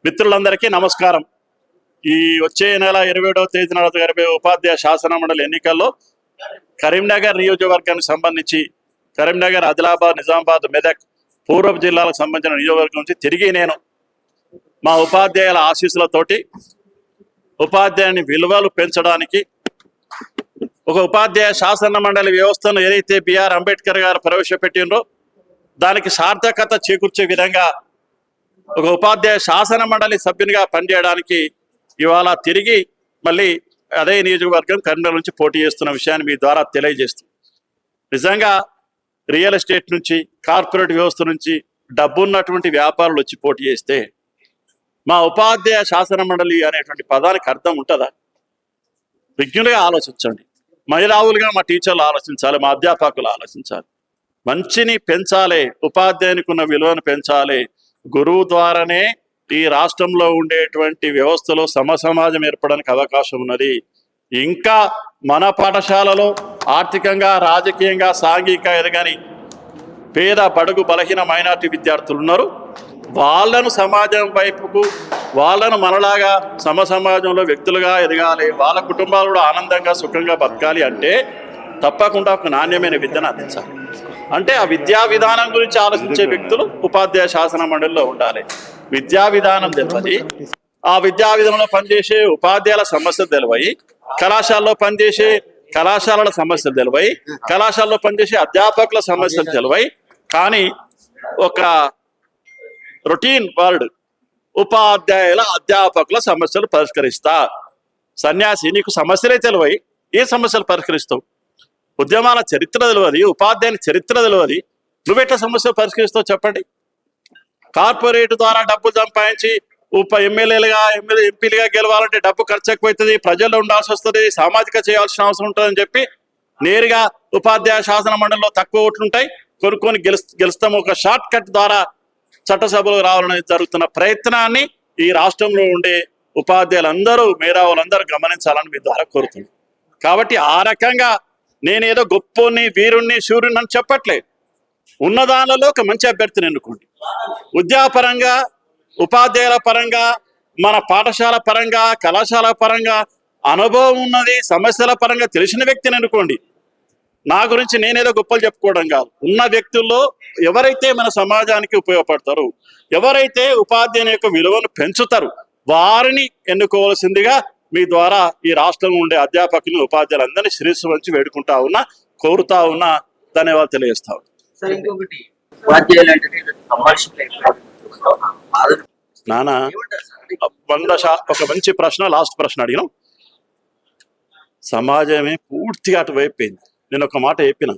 మిత్రులందరికీ నమస్కారం. ఈ వచ్చే నెల 27వ తేదీన జరిగే ఉపాధ్యాయ శాసన మండలి ఎన్నికల్లో కరీంనగర్ నియోజకవర్గానికి సంబంధించి కరీంనగర్, ఆదిలాబాద్, నిజామాబాద్, మెదక్ పూర్వపు జిల్లాలకు సంబంధించిన నియోజకవర్గం నుంచి తిరిగి నేను మా ఉపాధ్యాయుల ఆశీస్సులతోటి ఉపాధ్యాయుని విలువలు పెంచడానికి ఒక ఉపాధ్యాయ శాసన మండలి వ్యవస్థను ఏదైతే బిఆర్ అంబేద్కర్ గారు ప్రవేశపెట్టినరో దానికి సార్థకత చేకూర్చే విధంగా ఒక ఉపాధ్యాయ శాసన మండలి సభ్యునిగా పనిచేయడానికి ఇవాళ తిరిగి మళ్ళీ అదే నియోజకవర్గం కరీంనగర్ నుంచి పోటీ చేస్తున్న విషయాన్ని మీ ద్వారా తెలియజేస్తుంది. నిజంగా రియల్ ఎస్టేట్ నుంచి, కార్పొరేట్ వ్యవస్థ నుంచి డబ్బున్నటువంటి వ్యాపారులు వచ్చి పోటీ చేస్తే మా ఉపాధ్యాయ శాసన మండలి అనేటువంటి పదానికి అర్థం ఉంటుందా? విజ్ఞులుగా ఆలోచించండి. మహిళావులుగా మా టీచర్లు ఆలోచించాలి, మా అధ్యాపకులు ఆలోచించాలి. మంచిని పెంచాలి, ఉపాధ్యాయునికి ఉన్న విలువను పెంచాలి. గురువు ద్వారానే ఈ రాష్ట్రంలో ఉండేటువంటి వ్యవస్థలో సమసమాజం ఏర్పడడానికి అవకాశం ఉన్నది. ఇంకా మన పాఠశాలలో ఆర్థికంగా, రాజకీయంగా, సాంఘిక ఎదగని పేద, బడుగు, బలహీన మైనార్టీ విద్యార్థులు ఉన్నారు. వాళ్ళను సమాజం వైపుకు, వాళ్ళను మనలాగా సమసమాజంలో వ్యక్తులుగా ఎదగాలి, వాళ్ళ కుటుంబాలు కూడా ఆనందంగా, సుఖంగా బతకాలి అంటే తప్పకుండా ఒక నాణ్యమైన విద్యను అందించాలి. అంటే ఆ విద్యా విధానం గురించి ఆలోచించే వ్యక్తులు ఉపాధ్యాయ శాసన మండలిలో ఉండాలి. విద్యా విధానం తెలియదు, ఆ విద్యా విధానంలో పనిచేసే ఉపాధ్యాయుల సమస్యలు తెలివయి, కళాశాలలో పనిచేసే కళాశాలల సమస్యలు తెలివయి, కళాశాలలో పనిచేసే అధ్యాపకుల సమస్యలు తెలివయి. కానీ ఒక రొటీన్ వర్డ్ ఉపాధ్యాయుల, అధ్యాపకుల సమస్యలు పరిష్కరిస్తా. సన్యాసి, నీకు సమస్యలే తెలివయి, ఏ సమస్యలు పరిష్కరిస్తావు? ఉద్యమాల చరిత్ర తెలియదు, ఉపాధ్యాయుని చరిత్ర తెలియదు, నువ్వెట్లా సమస్యలు పరిష్కరిస్తావు చెప్పండి? కార్పొరేట్ ద్వారా డబ్బు సంపాదించి ఎమ్మెల్యేలుగా, ఎంపీలుగా గెలవాలంటే డబ్బు ఖర్చు ఎక్కువైతుంది, ప్రజల్లో ఉండాల్సి వస్తుంది, సామాజిక చేయాల్సిన అవసరం ఉంటుందని చెప్పి నేరుగా ఉపాధ్యాయ శాసన మండలిలో తక్కువ ఓట్లు ఉంటాయి, కొనుక్కొని గెలుస్తాము. ఒక షార్ట్ కట్ ద్వారా చట్టసభలకు రావాలని జరుగుతున్న ప్రయత్నాన్ని ఈ రాష్ట్రంలో ఉండే ఉపాధ్యాయులందరూ, మేధావులందరూ గమనించాలని మీ ద్వారా కోరుతున్నాను. కాబట్టి ఆ రకంగా నేనేదో గొప్పని, వీరుణ్ణి, శూరుణ్ణి అని చెప్పట్లే. ఉన్నదానిలో ఒక మంచి అభ్యర్థిని ఎన్నుకోండి. ఉద్యోగపరంగా, ఉపాధ్యాయుల పరంగా, మన పాఠశాల పరంగా, కళాశాల పరంగా అనుభవం ఉన్నది, సమస్యల పరంగా తెలిసిన వ్యక్తిని ఎన్నుకోండి. నా గురించి నేనేదో గొప్పలు చెప్పుకోవడం కాదు. ఉన్న వ్యక్తుల్లో ఎవరైతే మన సమాజానికి ఉపయోగపడతారు, ఎవరైతే ఉపాధ్యాయుని యొక్క విలువను పెంచుతారు, వారిని ఎన్నుకోవాల్సిందిగా మీ ద్వారా ఈ రాష్ట్రంలో ఉండే అధ్యాపకులను, ఉపాధ్యాయులందరినీ శిరస్సు వంచి వేడుకుంటా ఉన్నా, కోరుతా ఉన్నా. ధన్యవాదాలు తెలియజేస్తా ఉన్నా. నానా ఒక మంచి ప్రశ్న, లాస్ట్ ప్రశ్న అడిగినాం. సమాజమే పూర్తిగా అటువైపోయింది. నేను ఒక మాట చెప్పిన,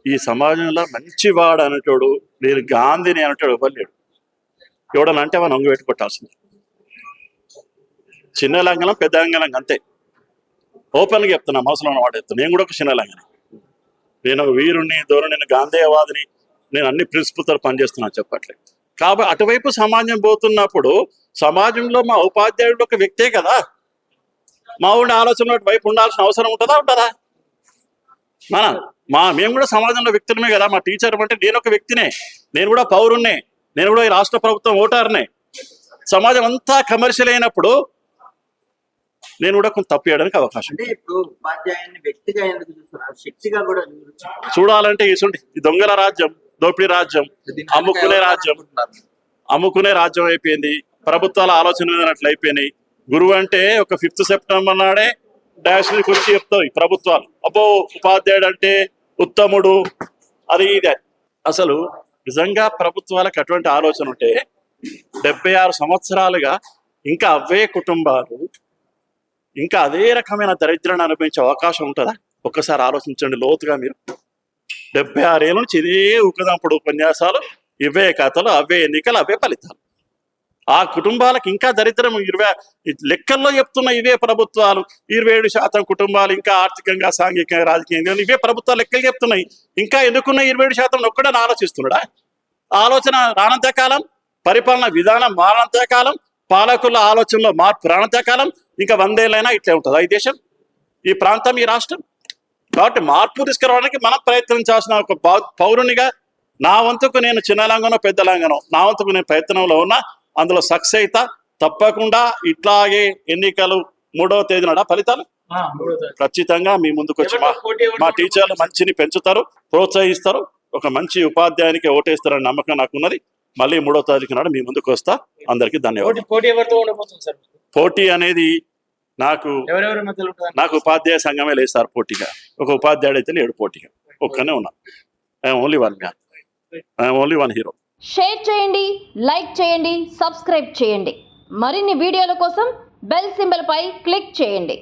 ఈ సమాజంలో మంచివాడు అనేటోడు, నేను గాంధీని అనేటోడు ఎవరు లేడు. ఎవడనంటే మనం అంగు పెట్టుకొట్టాల్సింది. చిన్న లంగనం, పెద్ద లంగనం అంతే. ఓపెన్గా చెప్తున్నా, మనసులో మాట చెప్తున్నా. నేను కూడా ఒక చిన్న లంగని, నేను వీరుణ్ణి, ధోరణి, నేను గాంధేయవాదిని, నేను అన్ని ప్రిన్సిపల్తో పనిచేస్తున్నా చెప్పట్లేదు. కాబట్టి అటువైపు సమాజం పోతున్నప్పుడు సమాజంలో మా ఉపాధ్యాయుడు ఒక వ్యక్తే కదా. మా ఊడి ఆలోచన వైపు ఉండాల్సిన అవసరం ఉంటుందా? మేము కూడా సమాజంలో వ్యక్తులమే కదా. మా టీచర్ అంటే నేను ఒక వ్యక్తినే, నేను కూడా పౌరుణ్ణే, నేను కూడా ఈ రాష్ట్ర ప్రభుత్వం ఓటర్నే. సమాజం అంతా కమర్షియల్ అయినప్పుడు నేను కూడా కొంత తప్పు చేయడానికి అవకాశం. చూడాలంటే ఈ దొంగల రాజ్యం, దోపిడీ రాజ్యం, అమ్ముకునే రాజ్యం అయిపోయింది. ప్రభుత్వాల ఆలోచన విధానట్లు అయిపోయినాయి. గురువు అంటే ఒక 5th సెప్టెంబర్ నాడే డాష్ కి వచ్చి చెప్తాయి ప్రభుత్వాలు, అబ్బో ఉపాధ్యాయుడు అంటే ఉత్తముడు, అది ఇదే. అసలు నిజంగా ప్రభుత్వాలకు అటువంటి ఆలోచన ఉంటే 76 సంవత్సరాలుగా ఇంకా అవే కుటుంబాలు ఇంకా అదే రకమైన దరిద్రాన్ని అనుభవించే అవకాశం ఉంటుందా? ఒక్కసారి ఆలోచించండి లోతుగా. మీరు 76 ఏళ్ళ నుంచి ఇదే ఉకదంపుడు ఉపన్యాసాలు, ఇవే కథలు, అవే ఎన్నికలు, అవే ఫలితాలు. ఆ కుటుంబాలకు ఇంకా దరిద్రం. లెక్కల్లో చెప్తున్న ఇవే ప్రభుత్వాలు 27% కుటుంబాలు ఇంకా ఆర్థికంగా, సాంఘికంగా, రాజకీయంగా ఇవే ప్రభుత్వాలు లెక్కలు చెప్తున్నాయి. ఇంకా ఎందుకున్న 27% ఒక్కడని ఆలోచిస్తున్నాడా? ఆలోచన రానంతకాలం, పరిపాలన విధానం మారంతకాలం, పాలకుల ఆలోచనలో మార్పు రానంతకాలం ఇంకా 100 ఏళ్ళైనా ఇట్లే ఉంటుంది ఈ దేశం, ఈ ప్రాంతం, ఈ రాష్ట్రం. కాబట్టి మార్పు తీసుకురావడానికి మనం ప్రయత్నించాల్సిన ఒక పౌరునిగా నా వంతుకు నేను చిన్న లంగనో పెద్ద లంగనో నా వంతుకు నేను ప్రయత్నంలో ఉన్నా. అందులో సక్సెస్ అయితా తప్పకుండా ఇట్లాగే ఎన్నికలు 3వ తేదీ నాడు ఫలితాలు ఖచ్చితంగా మీ ముందుకు వచ్చి మా టీచర్లు మంచిని పెంచుతారు, ప్రోత్సహిస్తారు, ఒక మంచి ఉపాధ్యాయునికి ఓటేస్తారని నమ్మకం నాకున్నది. మళ్ళీ 3వ తారీఖు నాడు మీ ముందుకు వస్తా. అందరికీ ధన్యవాదాలు. పోటీ అనేది నాకు ఉపాధ్యాయ సంఘమే లేదు సార్ పోటీగా. ఒక ఉపాధ్యాయుడు అయితే లేడు పోటీగా, ఒక్కనే ఉన్నా. I'm only one man, I'm only one hero. Share చేయండి, లైక్ చేయండి, సబ్స్క్రైబ్ చేయండి. మరిన్ని వీడియోల కోసం బెల్ సింబల్ పై క్లిక్ చేయండి.